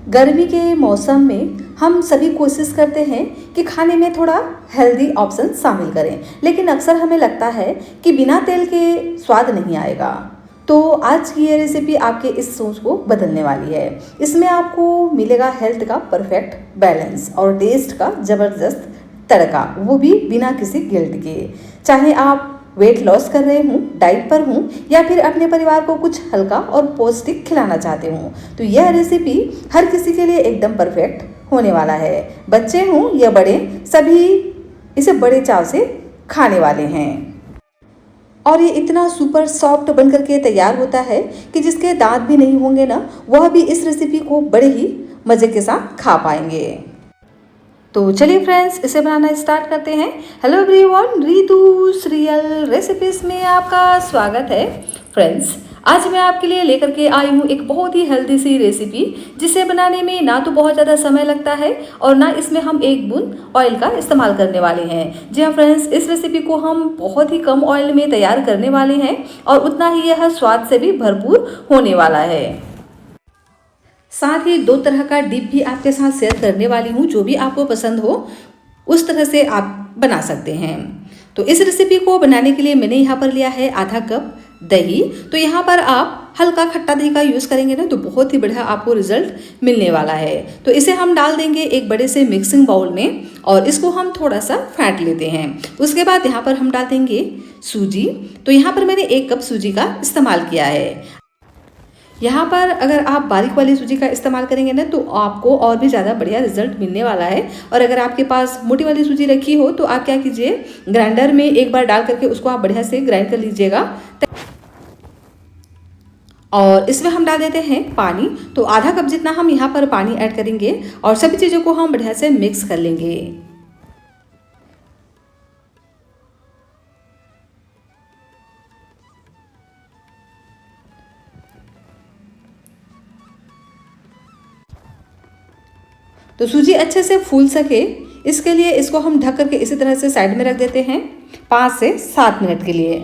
गर्मी के मौसम में हम सभी कोशिश करते हैं कि खाने में थोड़ा हेल्दी ऑप्शन शामिल करें, लेकिन अक्सर हमें लगता है कि बिना तेल के स्वाद नहीं आएगा। तो आज की ये रेसिपी आपके इस सोच को बदलने वाली है। इसमें आपको मिलेगा हेल्थ का परफेक्ट बैलेंस और टेस्ट का ज़बरदस्त तड़का, वो भी बिना किसी गिल्ट के। चाहे आप वेट लॉस कर रहे हूँ, डाइट पर हूँ, या फिर अपने परिवार को कुछ हल्का और पौष्टिक खिलाना चाहते हूँ, तो यह रेसिपी हर किसी के लिए एकदम परफेक्ट होने वाला है। बच्चे हों या बड़े, सभी इसे बड़े चाव से खाने वाले हैं। और ये इतना सुपर सॉफ्ट बन करके तैयार होता है कि जिसके दांत भी नहीं होंगे ना, वह भी इस रेसिपी को बड़े ही मज़े के साथ खा पाएंगे। तो चलिए फ्रेंड्स, इसे बनाना स्टार्ट करते हैं। हेलो एवरीवन, रितुस रियल रेसिपीज में आपका स्वागत है। फ्रेंड्स, आज मैं आपके लिए लेकर के आई हूँ एक बहुत ही हेल्दी सी रेसिपी, जिसे बनाने में ना तो बहुत ज़्यादा समय लगता है और ना इसमें हम एक बूंद ऑयल का इस्तेमाल करने वाले हैं। जी हाँ फ्रेंड्स, इस रेसिपी को हम बहुत ही कम ऑयल में तैयार करने वाले हैं और उतना ही यह स्वाद से भी भरपूर होने वाला है। साथ ही दो तरह का डिप भी आपके साथ शेयर करने वाली हूँ, जो भी आपको पसंद हो उस तरह से आप बना सकते हैं। तो इस रेसिपी को बनाने के लिए मैंने यहाँ पर लिया है आधा कप दही। तो यहाँ पर आप हल्का खट्टा दही का यूज़ करेंगे ना, तो बहुत ही बढ़िया आपको रिजल्ट मिलने वाला है। तो इसे हम डाल देंगे एक बड़े से मिक्सिंग बाउल में और इसको हम थोड़ा सा फेंट लेते हैं। उसके बाद यहाँ पर हम डाल देंगे सूजी। तो यहाँ पर मैंने 1 कप सूजी का इस्तेमाल किया है। यहाँ पर अगर आप बारीक वाली सूजी का इस्तेमाल करेंगे ना, तो आपको और भी ज़्यादा बढ़िया रिजल्ट मिलने वाला है। और अगर आपके पास मोटी वाली सूजी रखी हो तो आप क्या कीजिए, ग्राइंडर में एक बार डाल करके उसको आप बढ़िया से ग्राइंड कर लीजिएगा। और इसमें हम डाल देते हैं पानी। तो आधा कप जितना हम यहाँ पर पानी ऐड करेंगे और सभी चीज़ों को हम बढ़िया से मिक्स कर लेंगे। तो सूजी अच्छे से फूल सके, इसके लिए इसको हम ढक करके इसी तरह से साइड में रख देते हैं 5 से 7 मिनट के लिए।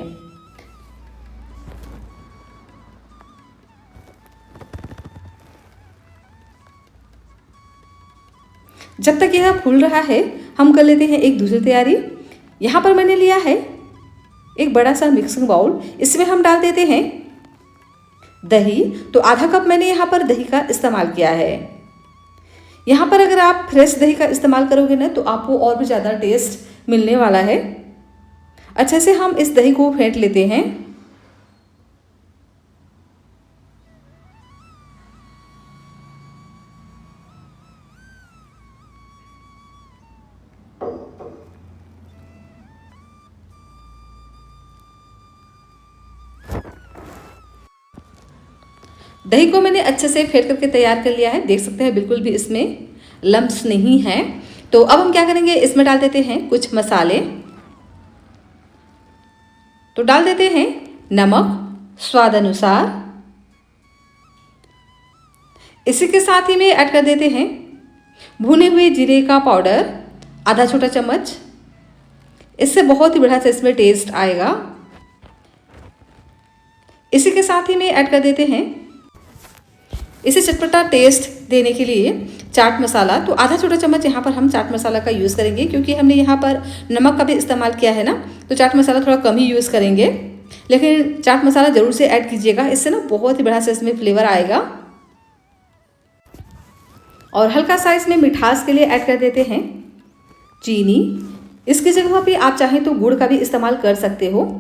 जब तक यह फूल रहा है, हम कर लेते हैं एक दूसरी तैयारी। यहाँ पर मैंने लिया है एक बड़ा सा मिक्सिंग बाउल। इसमें हम डाल देते हैं दही। तो आधा कप मैंने यहाँ पर दही का इस्तेमाल किया है। यहाँ पर अगर आप फ्रेश दही का इस्तेमाल करोगे ना, तो आपको और भी ज़्यादा टेस्ट मिलने वाला है। अच्छे से हम इस दही को फेंट लेते हैं। दही को मैंने अच्छे से फेंट करके तैयार कर लिया है। देख सकते हैं बिल्कुल भी इसमें लम्प्स नहीं है। तो अब हम क्या करेंगे, इसमें डाल देते हैं कुछ मसाले। तो डाल देते हैं नमक स्वाद अनुसार। इसी के साथ ही में ऐड कर देते हैं भुने हुए जीरे का पाउडर आधा छोटा चम्मच। इससे बहुत ही बढ़िया से इसमें टेस्ट आएगा। इसी के साथ ही में ऐड कर देते हैं इसे चटपटा टेस्ट देने के लिए चाट मसाला। तो आधा छोटा चम्मच यहाँ पर हम चाट मसाला का यूज़ करेंगे, क्योंकि हमने यहाँ पर नमक का भी इस्तेमाल किया है ना, तो चाट मसाला थोड़ा कम ही यूज़ करेंगे। लेकिन चाट मसाला ज़रूर से ऐड कीजिएगा, इससे ना बहुत ही बढ़िया से इसमें फ्लेवर आएगा। और हल्का सा इसमें मिठास के लिए ऐड कर देते हैं चीनी। इसकी जगह पे आप चाहें तो गुड़ का भी इस्तेमाल कर सकते हो।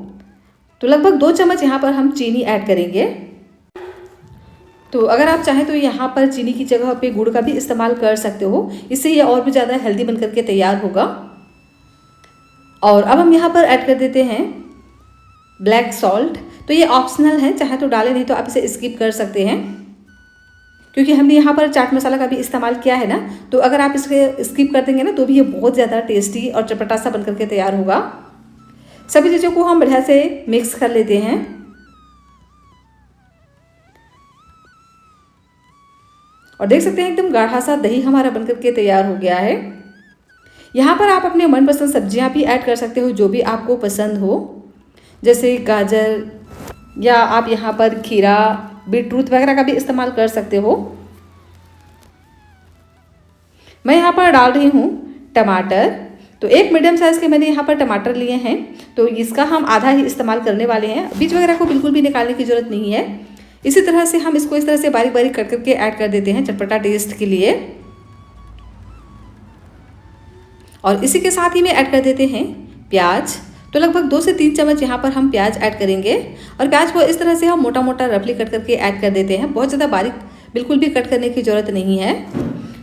तो लगभग 2 चम्मच यहाँ पर हम चीनी ऐड करेंगे। तो अगर आप चाहें तो यहाँ पर चीनी की जगह पे गुड़ का भी इस्तेमाल कर सकते हो, इससे ये और भी ज़्यादा हेल्दी बन करके तैयार होगा। और अब हम यहाँ पर ऐड कर देते हैं ब्लैक सॉल्ट। तो ये ऑप्शनल है, चाहे तो डालें, नहीं तो आप इसे स्किप कर सकते हैं, क्योंकि हमने यहाँ पर चाट मसाला का भी इस्तेमाल किया है ना। तो अगर आप इसे स्किप कर देंगे ना, तो भी ये बहुत ज़्यादा टेस्टी और चटपटा सा बन करके तैयार होगा। सभी चीज़ों को हम बढ़िया से मिक्स कर लेते हैं। और देख सकते हैं एकदम गाढ़ा सा दही हमारा बनकर के तैयार हो गया है। यहाँ पर आप अपने मनपसंद सब्जियाँ भी ऐड कर सकते हो, जो भी आपको पसंद हो, जैसे गाजर, या आप यहाँ पर खीरा, बीटरूट वगैरह का भी इस्तेमाल कर सकते हो। मैं यहाँ पर डाल रही हूँ टमाटर। तो एक मीडियम साइज़ के मैंने यहाँ पर टमाटर लिए हैं, तो इसका हम आधा ही इस्तेमाल करने वाले हैं। बीज वगैरह को बिल्कुल भी निकालने की ज़रूरत नहीं है। इसी तरह से हम इसको इस तरह से बारीक बारीक कट करके ऐड कर देते हैं चटपटा टेस्ट के लिए। और इसी के साथ ही में ऐड कर देते हैं प्याज। तो लगभग 2 से 3 चम्मच यहाँ पर हम प्याज ऐड करेंगे। और प्याज को इस तरह से हम मोटा मोटा रफली कट करके ऐड कर देते हैं, बहुत ज़्यादा बारीक बिल्कुल भी कट करने की ज़रूरत नहीं है।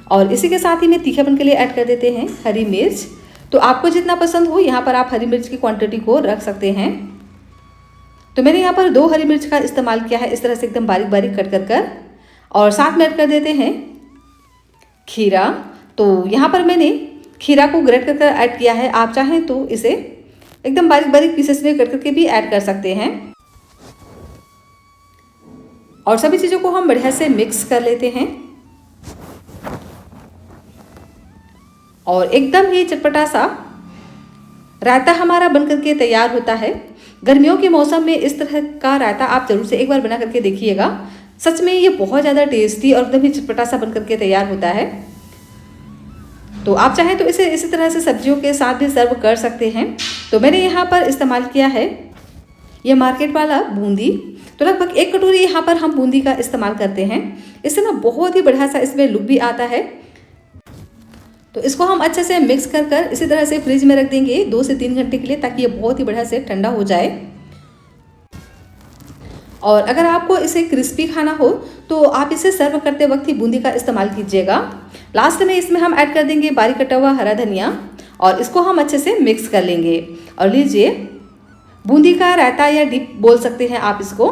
और इसी के साथ ही में तीखेपन के लिए ऐड कर देते हैं हरी मिर्च। तो आपको जितना पसंद हो यहाँ पर आप हरी मिर्च की क्वांटिटी को रख सकते हैं। तो मैंने यहाँ पर 2 हरी मिर्च का इस्तेमाल किया है, इस तरह से एकदम बारीक बारीक कट कर। और साथ में ऐड कर देते हैं खीरा। तो यहाँ पर मैंने खीरा को ग्रेट कर ऐड किया है। आप चाहें तो इसे एकदम बारीक बारीक पीसेस में कट करके भी ऐड कर सकते हैं। और सभी चीज़ों को हम बढ़िया से मिक्स कर लेते हैं। और एकदम ही चटपटा सा रायता हमारा बन करके तैयार होता है। गर्मियों के मौसम में इस तरह का रायता आप जरूर से एक बार बना करके देखिएगा। सच में ये बहुत ज़्यादा टेस्टी और एकदम ही चटपटा सा बन करके तैयार होता है। तो आप चाहें तो इसे इसी तरह से सब्जियों के साथ भी सर्व कर सकते हैं। तो मैंने यहाँ पर इस्तेमाल किया है ये मार्केट वाला बूंदी। तो लगभग 1 कटोरी यहाँ पर हम बूंदी का इस्तेमाल करते हैं। इससे ना बहुत ही बढ़िया सा इसमें लुक भी आता है। तो इसको हम अच्छे से मिक्स कर इसी तरह से फ्रिज में रख देंगे 2 से 3 घंटे के लिए, ताकि ये बहुत ही बढ़िया से ठंडा हो जाए। और अगर आपको इसे क्रिस्पी खाना हो तो आप इसे सर्व करते वक्त ही बूंदी का इस्तेमाल कीजिएगा। लास्ट में इसमें हम ऐड कर देंगे बारीक कटा हुआ हरा धनिया और इसको हम अच्छे से मिक्स कर लेंगे। और लीजिए, बूंदी का रायता या डिप बोल सकते हैं आप इसको।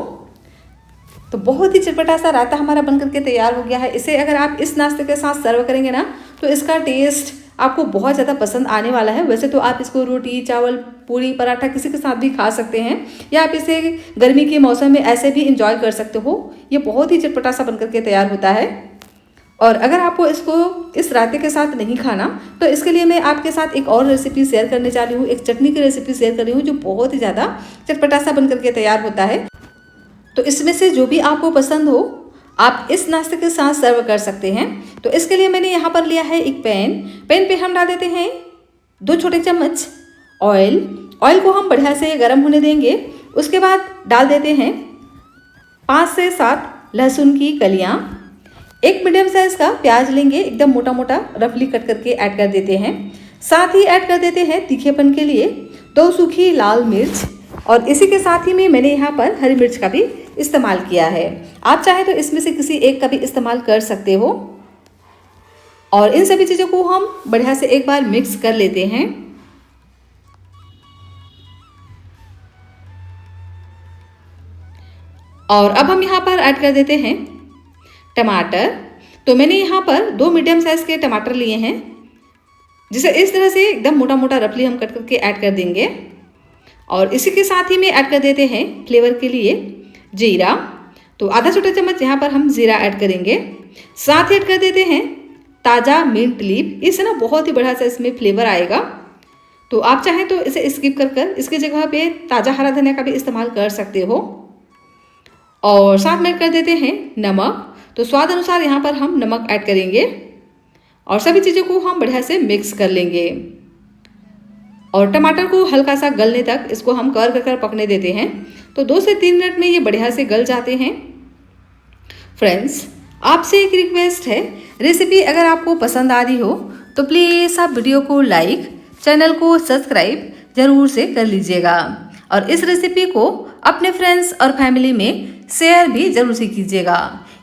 तो बहुत ही चटपटा सा रायता हमारा बन करके तैयार हो गया है। इसे अगर आप इस नाश्ते के साथ सर्व करेंगे ना तो इसका टेस्ट आपको बहुत ज़्यादा पसंद आने वाला है। वैसे तो आप इसको रोटी, चावल, पूरी, पराठा किसी के साथ भी खा सकते हैं, या आप इसे गर्मी के मौसम में ऐसे भी इंजॉय कर सकते हो। ये बहुत ही चटपटा सा बन करके तैयार होता है। और अगर आपको इसको इस रायते के साथ नहीं खाना तो इसके लिए मैं आपके साथ एक और रेसिपी शेयर करने जा रही हूँ। एक चटनी की रेसिपी शेयर कर रही हूँ जो बहुत ही ज़्यादा चटपटा सा बन करके तैयार होता है। तो इसमें से जो भी आपको पसंद हो आप इस नाश्ते के साथ सर्व कर सकते हैं। तो इसके लिए मैंने यहाँ पर लिया है एक पैन पे हम डाल देते हैं 2 छोटे चम्मच ऑयल को हम बढ़िया से गर्म होने देंगे। उसके बाद डाल देते हैं 5 से 7 लहसुन की कलियाँ। 1 मीडियम साइज का प्याज लेंगे, एकदम मोटा मोटा रफली कट करके ऐड कर देते हैं। साथ ही ऐड कर देते हैं तीखेपन के लिए 2 सूखी लाल मिर्च। और इसी के साथ ही में मैंने यहाँ पर हरी मिर्च का भी इस्तेमाल किया है। आप चाहे तो इसमें से किसी एक का भी इस्तेमाल कर सकते हो। और इन सभी चीज़ों को हम बढ़िया से एक बार मिक्स कर लेते हैं। और अब हम यहाँ पर ऐड कर देते हैं टमाटर। तो मैंने यहाँ पर 2 मीडियम साइज के टमाटर लिए हैं, जिसे इस तरह से एकदम मोटा मोटा रफली हम कट करके ऐड कर देंगे। और इसी के साथ ही में ऐड कर देते हैं फ्लेवर के लिए जीरा। तो आधा छोटा चम्मच यहाँ पर हम जीरा ऐड करेंगे। साथ ही ऐड कर देते हैं ताज़ा मिंट लीफ। इससे ना बहुत ही बढ़िया सा इसमें फ्लेवर आएगा। तो आप चाहें तो इसे स्किप कर इसकी जगह पे ताज़ा हरा धनिया का भी इस्तेमाल कर सकते हो। और साथ में ऐड कर देते हैं नमक। तो स्वाद अनुसार यहाँ पर हम नमक ऐड करेंगे और सभी चीज़ों को हम बढ़िया से मिक्स कर लेंगे। और टमाटर को हल्का सा गलने तक इसको हम कवर कर पकने देते हैं। तो 2 से 3 मिनट में ये बढ़िया से गल जाते हैं। फ्रेंड्स, आपसे एक रिक्वेस्ट है, रेसिपी अगर आपको पसंद आ रही हो तो प्लीज़ आप वीडियो को लाइक, चैनल को सब्सक्राइब ज़रूर से कर लीजिएगा। और इस रेसिपी को अपने फ्रेंड्स और फैमिली में शेयर भी ज़रूर से कीजिएगा।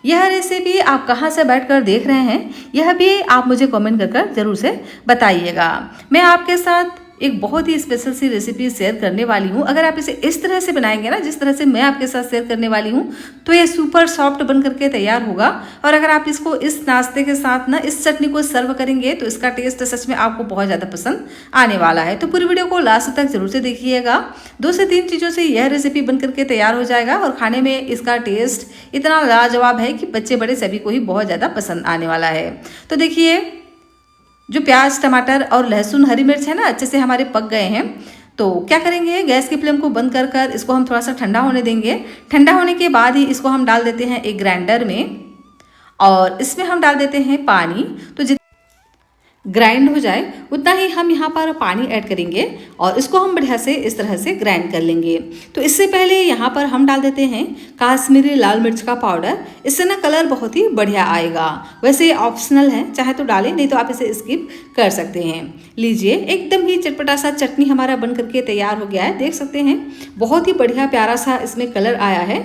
यह रेसिपी आप कहाँ से बैठकर देख रहे हैं यह भी आप मुझे कमेंट कर ज़रूर से बताइएगा। मैं आपके साथ एक बहुत ही स्पेशल सी रेसिपी शेयर करने वाली हूँ। अगर आप इसे इस तरह से बनाएंगे ना जिस तरह से मैं आपके साथ शेयर करने वाली हूँ तो ये सुपर सॉफ्ट बन करके तैयार होगा। और अगर आप इसको इस नाश्ते के साथ ना इस चटनी को सर्व करेंगे तो इसका टेस्ट सच में आपको बहुत ज़्यादा पसंद आने वाला है। तो पूरी वीडियो को लास्ट तक जरूर से देखिएगा। 2 से 3 चीज़ों से यह रेसिपी बन करके तैयार हो जाएगा और खाने में इसका टेस्ट इतना लाजवाब है कि बच्चे बड़े सभी को ही बहुत ज़्यादा पसंद आने वाला है। तो देखिए, जो प्याज, टमाटर और लहसुन, हरी मिर्च है ना अच्छे से हमारे पक गए हैं। तो क्या करेंगे, गैस की फ्लेम को बंद कर इसको हम थोड़ा सा ठंडा होने देंगे। ठंडा होने के बाद ही इसको हम डाल देते हैं एक ग्राइंडर में और इसमें हम डाल देते हैं पानी। तो ग्राइंड हो जाए उतना ही हम यहाँ पर पानी ऐड करेंगे और इसको हम बढ़िया से इस तरह से ग्राइंड कर लेंगे। तो इससे पहले यहाँ पर हम डाल देते हैं काश्मीरी लाल मिर्च का पाउडर। इससे ना कलर बहुत ही बढ़िया आएगा। वैसे ऑप्शनल है, चाहे तो डालें, नहीं तो आप इसे स्किप कर सकते हैं। लीजिए, एकदम ही चटपटा सा चटनी हमारा बन करके तैयार हो गया है। देख सकते हैं बहुत ही बढ़िया प्यारा सा इसमें कलर आया है।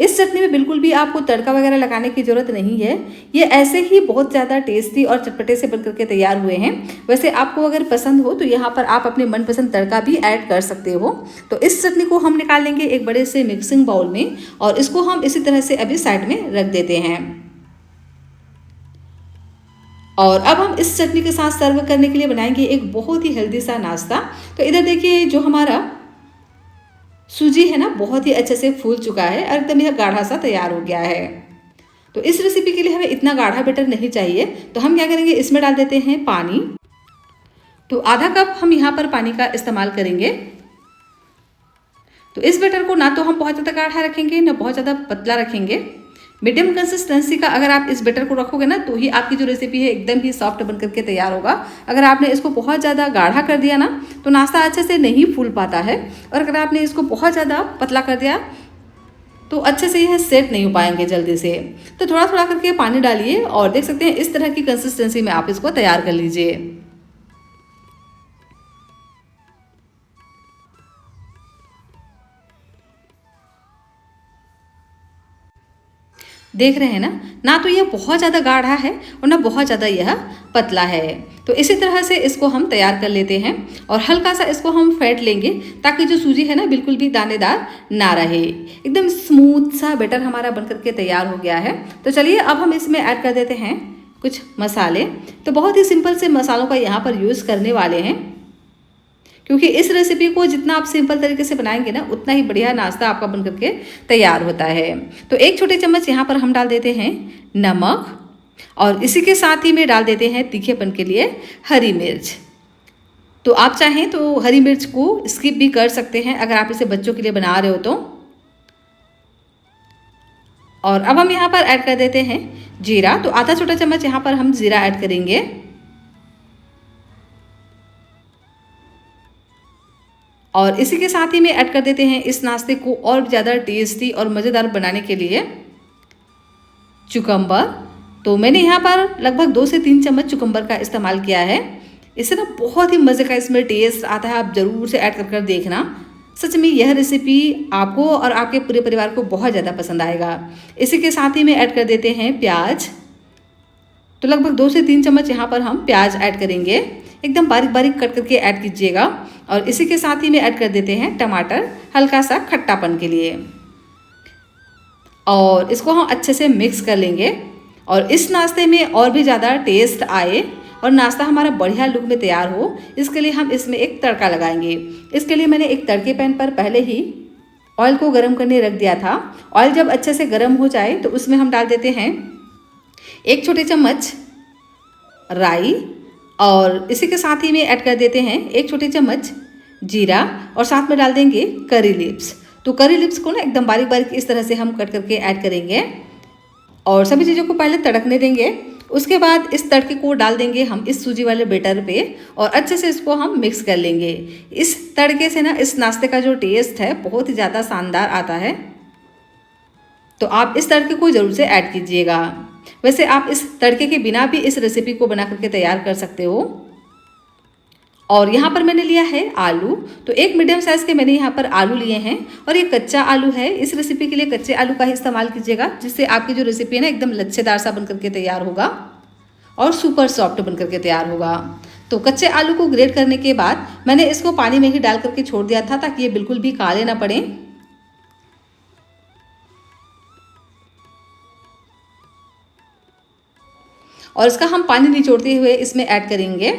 इस चटनी में बिल्कुल भी आपको तड़का वगैरह लगाने की ज़रूरत नहीं है। ये ऐसे ही बहुत ज़्यादा टेस्टी और चटपटे से बनकर के तैयार हुए हैं। वैसे आपको अगर पसंद हो तो यहाँ पर आप अपने मनपसंद तड़का भी ऐड कर सकते हो। तो इस चटनी को हम निकाल लेंगे एक बड़े से मिक्सिंग बाउल में और इसको हम इसी तरह से अभी साइड में रख देते हैं। और अब हम इस चटनी के साथ सर्व करने के लिए बनाएंगे एक बहुत ही हेल्दी सा नाश्ता। तो इधर देखिए, जो हमारा सूजी है ना, बहुत ही अच्छे से फूल चुका है और एकदम यह गाढ़ा सा तैयार हो गया है। तो इस रेसिपी के लिए हमें इतना गाढ़ा बैटर नहीं चाहिए। तो हम क्या करेंगे, इसमें डाल देते हैं पानी। तो आधा कप हम यहाँ पर पानी का इस्तेमाल करेंगे। तो इस बैटर को ना तो हम बहुत ज़्यादा गाढ़ा रखेंगे, ना बहुत ज़्यादा पतला रखेंगे। मीडियम कंसिस्टेंसी का अगर आप इस बैटर को रखोगे ना, तो ही आपकी जो रेसिपी है एकदम ही सॉफ्ट बन करके तैयार होगा। अगर आपने इसको बहुत ज़्यादा गाढ़ा कर दिया ना, तो नाश्ता अच्छे से नहीं फूल पाता है। और अगर आपने इसको बहुत ज़्यादा पतला कर दिया तो अच्छे से यह सेट नहीं हो पाएंगे जल्दी से। तो थोड़ा थोड़ा करके पानी डालिए और देख सकते हैं इस तरह की कंसिस्टेंसी में आप इसको तैयार कर लीजिए। देख रहे हैं ना, ना तो यह बहुत ज़्यादा गाढ़ा है और ना बहुत ज़्यादा यह पतला है। तो इसी तरह से इसको हम तैयार कर लेते हैं और हल्का सा इसको हम फेंट लेंगे ताकि जो सूजी है ना बिल्कुल भी दानेदार ना रहे। एकदम स्मूथ सा बैटर हमारा बनकर के तैयार हो गया है। तो चलिए अब हम इसमें ऐड कर देते हैं कुछ मसाले। तो बहुत ही सिंपल से मसालों का यहाँ पर यूज़ करने वाले हैं, क्योंकि इस रेसिपी को जितना आप सिंपल तरीके से बनाएंगे ना, उतना ही बढ़िया नाश्ता आपका बन करके तैयार होता है। तो एक छोटे चम्मच यहाँ पर हम डाल देते हैं नमक और इसी के साथ ही में डाल देते हैं तीखेपन के लिए हरी मिर्च। तो आप चाहें तो हरी मिर्च को स्किप भी कर सकते हैं अगर आप इसे बच्चों के लिए बना रहे हो तो। और अब हम यहाँ पर ऐड कर देते हैं जीरा। तो आधा छोटा चम्मच यहाँ पर हम जीरा ऐड करेंगे। और इसी के साथ ही में ऐड कर देते हैं इस नाश्ते को और ज़्यादा टेस्टी और मज़ेदार बनाने के लिए चुकंबर। तो मैंने यहाँ पर लगभग 2 से 3 चम्मच चुकंबर का इस्तेमाल किया है। इससे ना बहुत ही मज़े का इसमें टेस्ट आता है। आप ज़रूर से ऐड कर देखना। सच में यह रेसिपी आपको और आपके पूरे परिवार को बहुत ज़्यादा पसंद आएगा। इसी के साथ ही में ऐड कर देते हैं प्याज। तो लगभग 2 से 3 चम्मच यहाँ पर हम प्याज ऐड करेंगे। एकदम बारीक बारीक कट करके ऐड कीजिएगा। और इसी के साथ ही में ऐड कर देते हैं टमाटर, हल्का सा खट्टापन के लिए। और इसको हम अच्छे से मिक्स कर लेंगे और इस नाश्ते में और भी ज़्यादा टेस्ट आए और नाश्ता हमारा बढ़िया लुक में तैयार हो, इसके लिए हम इसमें एक तड़का लगाएंगे। इसके लिए मैंने एक तड़के पैन पर पहले ही ऑयल को गर्म करने रख दिया था। ऑयल जब अच्छे से गर्म हो जाए तो उसमें हम डाल देते हैं 1 छोटे चम्मच राई और इसी के साथ ही में ऐड कर देते हैं 1 छोटे चम्मच जीरा और साथ में डाल देंगे करी लिप्स। तो करी लिप्स को ना एकदम बारीक बारीक इस तरह से हम कट करके ऐड करेंगे और सभी चीज़ों को पहले तड़कने देंगे। उसके बाद इस तड़के को डाल देंगे हम इस सूजी वाले बैटर पे और अच्छे से इसको हम मिक्स कर लेंगे। इस तड़के से ना इस नाश्ते का जो टेस्ट है बहुत ही ज़्यादा शानदार आता है। तो आप इस तड़के को ज़रूर से ऐड कीजिएगा। वैसे आप इस तड़के के बिना भी इस रेसिपी को बना करके तैयार कर सकते हो। और यहाँ पर मैंने लिया है आलू। तो एक मीडियम साइज़ के मैंने यहाँ पर आलू लिए हैं और ये कच्चा आलू है। इस रेसिपी के लिए कच्चे आलू का ही इस्तेमाल कीजिएगा, जिससे आपकी जो रेसिपी है ना एकदम लच्छेदार सा बनकर के तैयार होगा और सुपर सॉफ्ट बनकर के तैयार होगा। तो कच्चे आलू को ग्रेट करने के बाद मैंने इसको पानी में ही डाल करके छोड़ दिया था ताकि ये बिल्कुल भी काले ना पड़े। और इसका हम पानी निचोड़ते हुए इसमें ऐड करेंगे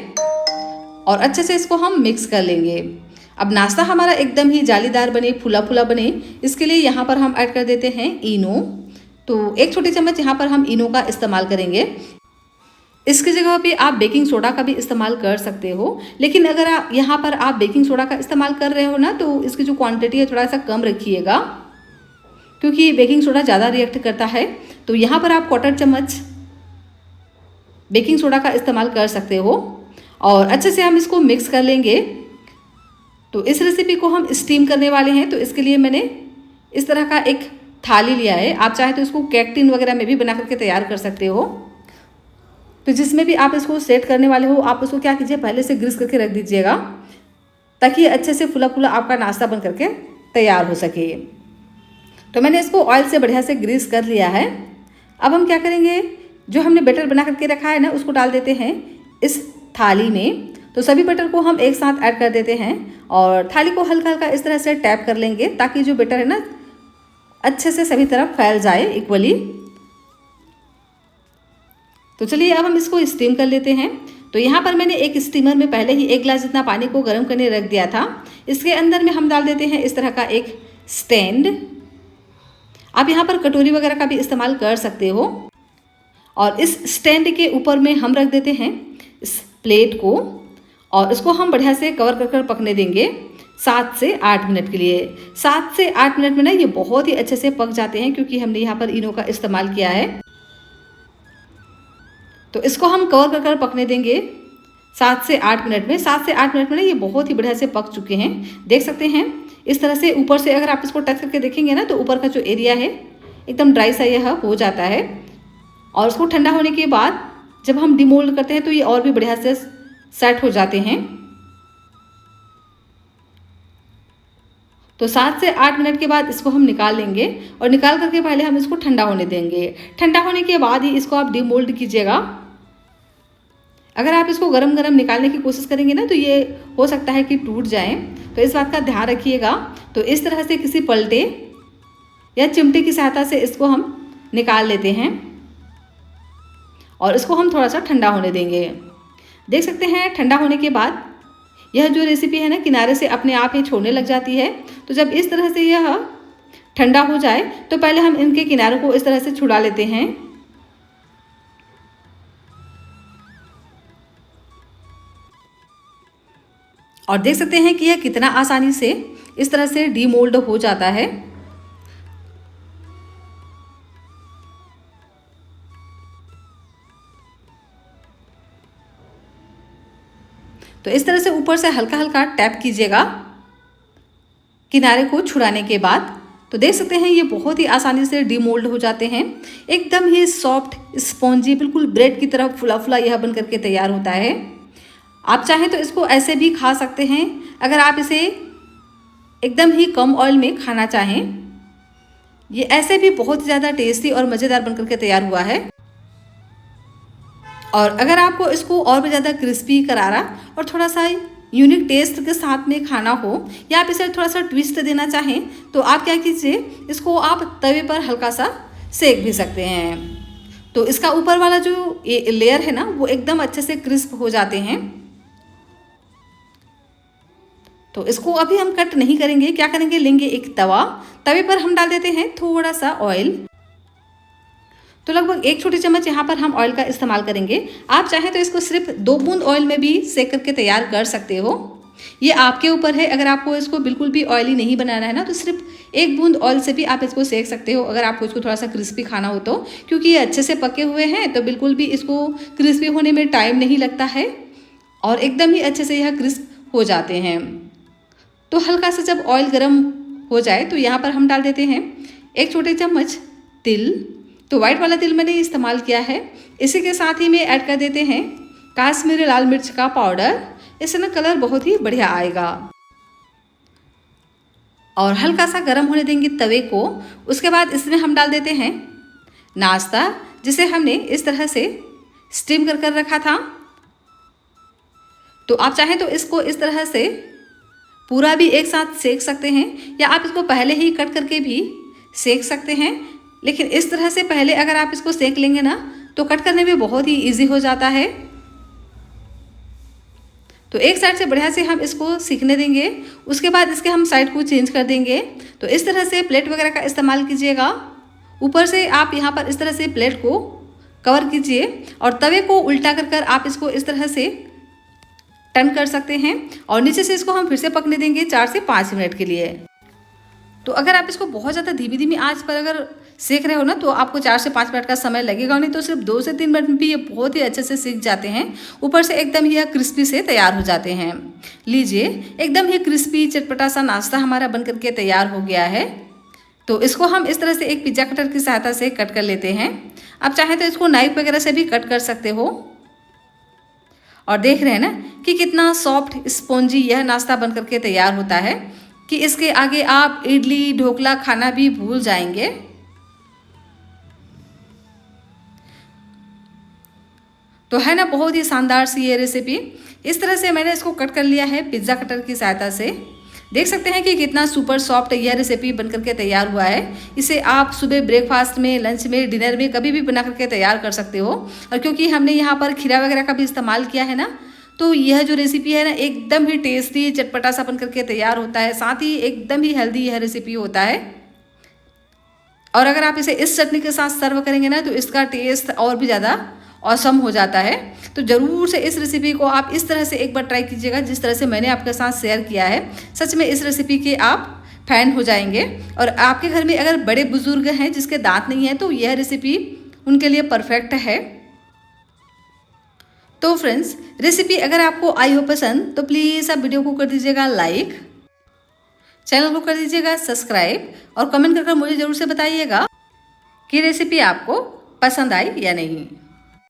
और अच्छे से इसको हम मिक्स कर लेंगे। अब नाश्ता हमारा एकदम ही जालीदार बने, फूला फूला बने, इसके लिए यहाँ पर हम ऐड कर देते हैं इनो। तो 1 छोटे चम्मच यहाँ पर हम इनो का इस्तेमाल करेंगे। इसकी जगह पे आप बेकिंग सोडा का भी इस्तेमाल कर सकते हो, लेकिन अगर आप यहाँ पर आप बेकिंग सोडा का इस्तेमाल कर रहे हो ना, तो इसकी जो क्वांटिटी है थोड़ा सा कम रखिएगा, क्योंकि बेकिंग सोडा ज़्यादा रिएक्ट करता है। तो यहाँ पर आप 1/4 चम्मच बेकिंग सोडा का इस्तेमाल कर सकते हो और अच्छे से हम इसको मिक्स कर लेंगे। तो इस रेसिपी को हम स्टीम करने वाले हैं, तो इसके लिए मैंने इस तरह का एक थाली लिया है। आप चाहे तो इसको केक टिन वगैरह में भी बना करके तैयार कर सकते हो। तो जिसमें भी आप इसको सेट करने वाले हो, आप उसको क्या कीजिए, पहले से ग्रीस करके रख दीजिएगा ताकि अच्छे से फुला फुला आपका नाश्ता बन करके तैयार हो सके। तो मैंने इसको ऑयल से बढ़िया से ग्रीस कर लिया है। अब हम क्या करेंगे, जो हमने बैटर बना करके रखा है ना, उसको डाल देते हैं इस थाली में। तो सभी बैटर को हम एक साथ ऐड कर देते हैं और थाली को हल्का हल्का इस तरह से टैप कर लेंगे ताकि जो बैटर है ना अच्छे से सभी तरफ फैल जाए इक्वली। तो चलिए अब हम इसको स्टीम कर लेते हैं। तो यहाँ पर मैंने एक स्टीमर में पहले ही 1 गिलास जितना पानी को गर्म करने रख दिया था। इसके अंदर में हम डाल देते हैं इस तरह का एक स्टैंड। आप यहाँ पर कटोरी वगैरह का भी इस्तेमाल कर सकते हो। और इस स्टैंड के ऊपर में हम रख देते हैं इस प्लेट को और इसको हम बढ़िया से कवर कर पकने देंगे 7 से 8 मिनट के लिए। 7 से 8 मिनट में ना ये बहुत ही अच्छे से पक जाते हैं क्योंकि हमने यहाँ पर इनो का इस्तेमाल किया है। तो इसको हम कवर कर पकने देंगे 7 से 8 मिनट में। 7 से 8 मिनट में ना ये बहुत ही बढ़िया से पक चुके हैं, देख सकते हैं। इस तरह से ऊपर से अगर आप इसको टच करके देखेंगे ना तो ऊपर का जो एरिया है एकदम ड्राई सा यह हो जाता है। और उसको ठंडा होने के बाद जब हम डिमोल्ड करते हैं तो ये और भी बढ़िया से सेट हो जाते हैं। तो 7 से 8 मिनट के बाद इसको हम निकाल लेंगे और निकाल करके पहले हम इसको ठंडा होने देंगे। ठंडा होने के बाद ही इसको आप डिमोल्ड कीजिएगा। अगर आप इसको गरम गरम निकालने की कोशिश करेंगे ना तो ये हो सकता है कि टूट जाए, तो इस बात का ध्यान रखिएगा। तो इस तरह से किसी पलटे या चिमटे की सहायता से इसको हम निकाल लेते हैं और इसको हम थोड़ा सा ठंडा होने देंगे। देख सकते हैं ठंडा होने के बाद यह जो रेसिपी है ना किनारे से अपने आप ही छोड़ने लग जाती है। तो जब इस तरह से यह ठंडा हो जाए तो पहले हम इनके किनारों को इस तरह से छुड़ा लेते हैं। और देख सकते हैं कि यह कितना आसानी से इस तरह से डीमोल्ड हो जाता है। तो इस तरह से ऊपर से हल्का हल्का टैप कीजिएगा किनारे को छुड़ाने के बाद। तो देख सकते हैं ये बहुत ही आसानी से डीमोल्ड हो जाते हैं। एकदम ही सॉफ्ट स्पॉन्जी, बिल्कुल ब्रेड की तरह फुला फुला यह बन करके तैयार होता है। आप चाहें तो इसको ऐसे भी खा सकते हैं। अगर आप इसे एकदम ही कम ऑयल में खाना चाहें, ये ऐसे भी बहुत ज़्यादा टेस्टी और मज़ेदार बन करके तैयार हुआ है। और अगर आपको इसको और भी ज़्यादा क्रिस्पी, करारा और थोड़ा सा यूनिक टेस्ट के साथ में खाना हो या आप इसे थोड़ा सा ट्विस्ट देना चाहें तो आप क्या कीजिए, इसको आप तवे पर हल्का सा सेक भी सकते हैं। तो इसका ऊपर वाला जो लेयर है ना वो एकदम अच्छे से क्रिस्प हो जाते हैं। तो इसको अभी हम कट नहीं करेंगे, क्या करेंगे, लेंगे एक तवा, तवे पर हम डाल देते हैं थोड़ा सा ऑयल। तो लगभग 1 छोटी चम्मच यहाँ पर हम ऑयल का इस्तेमाल करेंगे। आप चाहें तो इसको सिर्फ 2 बूंद ऑयल में भी सेक करके तैयार कर सकते हो, ये आपके ऊपर है। अगर आपको इसको बिल्कुल भी ऑयली नहीं बनाना है ना तो सिर्फ 1 बूंद ऑयल से भी आप इसको सेक सकते हो, अगर आपको इसको थोड़ा सा क्रिस्पी खाना हो तो। क्योंकि ये अच्छे से पके हुए हैं तो बिल्कुल भी इसको क्रिस्पी होने में टाइम नहीं लगता है और एकदम ही अच्छे से यह क्रिस्प हो जाते हैं। तो हल्का सा जब ऑयल गर्म हो जाए तो यहाँ पर हम डाल देते हैं 1 छोटे चम्मच तिल। तो वाइट वाला तिल मैंने इस्तेमाल किया है। इसी के साथ ही में ऐड कर देते हैं काश्मीरी लाल मिर्च का पाउडर, इससे ना कलर बहुत ही बढ़िया आएगा। और हल्का सा गर्म होने देंगे तवे को। उसके बाद इसमें हम डाल देते हैं नाश्ता, जिसे हमने इस तरह से स्टीम कर रखा था। तो आप चाहें तो इसको इस तरह से पूरा भी एक साथ सेक सकते हैं या आप इसको पहले ही कट करके भी सेक सकते हैं। लेकिन इस तरह से पहले अगर आप इसको सेक लेंगे ना तो कट करने में बहुत ही इजी हो जाता है। तो एक साइड से बढ़िया से हम इसको सीखने देंगे, उसके बाद इसके हम साइड को चेंज कर देंगे। तो इस तरह से प्लेट वगैरह का इस्तेमाल कीजिएगा। ऊपर से आप यहाँ पर इस तरह से प्लेट को कवर कीजिए और तवे को उल्टा कर आप इसको इस तरह से टर्न कर सकते हैं और नीचे से इसको हम फिर से पकने देंगे 4 से 5 मिनट के लिए। तो अगर आप इसको बहुत ज़्यादा धीमी धीमी आंच पर अगर सेक रहे हो ना तो आपको 4 से 5 मिनट का समय लगेगा, नहीं तो सिर्फ 2 से 3 मिनट में भी ये बहुत ही अच्छे से सीख जाते हैं। ऊपर से एकदम यह क्रिस्पी से तैयार हो जाते हैं। लीजिए, एकदम ही क्रिस्पी चटपटा सा नाश्ता हमारा बन करके तैयार हो गया है। तो इसको हम इस तरह से एक पिज्ज़ा कटर की सहायता से कट कर लेते हैं। आप चाहें तो इसको नाइफ वगैरह से भी कट कर सकते हो। और देख रहे हैं ना कि कितना सॉफ्ट स्पॉन्जी यह नाश्ता बन करके तैयार होता है कि इसके आगे आप इडली ढोकला खाना भी भूल जाएंगे। तो है ना बहुत ही शानदार सी ये रेसिपी। इस तरह से मैंने इसको कट कर लिया है पिज्ज़ा कटर की सहायता से। देख सकते हैं कि कितना सुपर सॉफ्ट यह रेसिपी बन करके तैयार हुआ है। इसे आप सुबह ब्रेकफास्ट में, लंच में, डिनर में कभी भी बना करके तैयार कर सकते हो। और क्योंकि हमने यहाँ पर खीरा वगैरह का भी इस्तेमाल किया है ना, तो यह जो रेसिपी है ना एकदम ही टेस्टी चटपटा सा बन करके तैयार होता है। साथ ही एकदम ही हेल्दी यह रेसिपी होता है। और अगर आप इसे इस चटनी के साथ सर्व करेंगे ना तो इसका टेस्ट और भी ज़्यादा ऑसम हो जाता है। तो ज़रूर से इस रेसिपी को आप इस तरह से एक बार ट्राई कीजिएगा जिस तरह से मैंने आपके साथ शेयर किया है। सच में इस रेसिपी के आप फैन हो जाएंगे। और आपके घर में अगर बड़े बुजुर्ग हैं जिसके दांत नहीं है तो यह रेसिपी उनके लिए परफेक्ट है। तो फ्रेंड्स, रेसिपी अगर आपको आई हो पसंद तो प्लीज़ आप वीडियो को कर दीजिएगा लाइक, चैनल को कर दीजिएगा सब्सक्राइब और कमेंट कर मुझे ज़रूर से बताइएगा कि रेसिपी आपको पसंद आई या नहीं।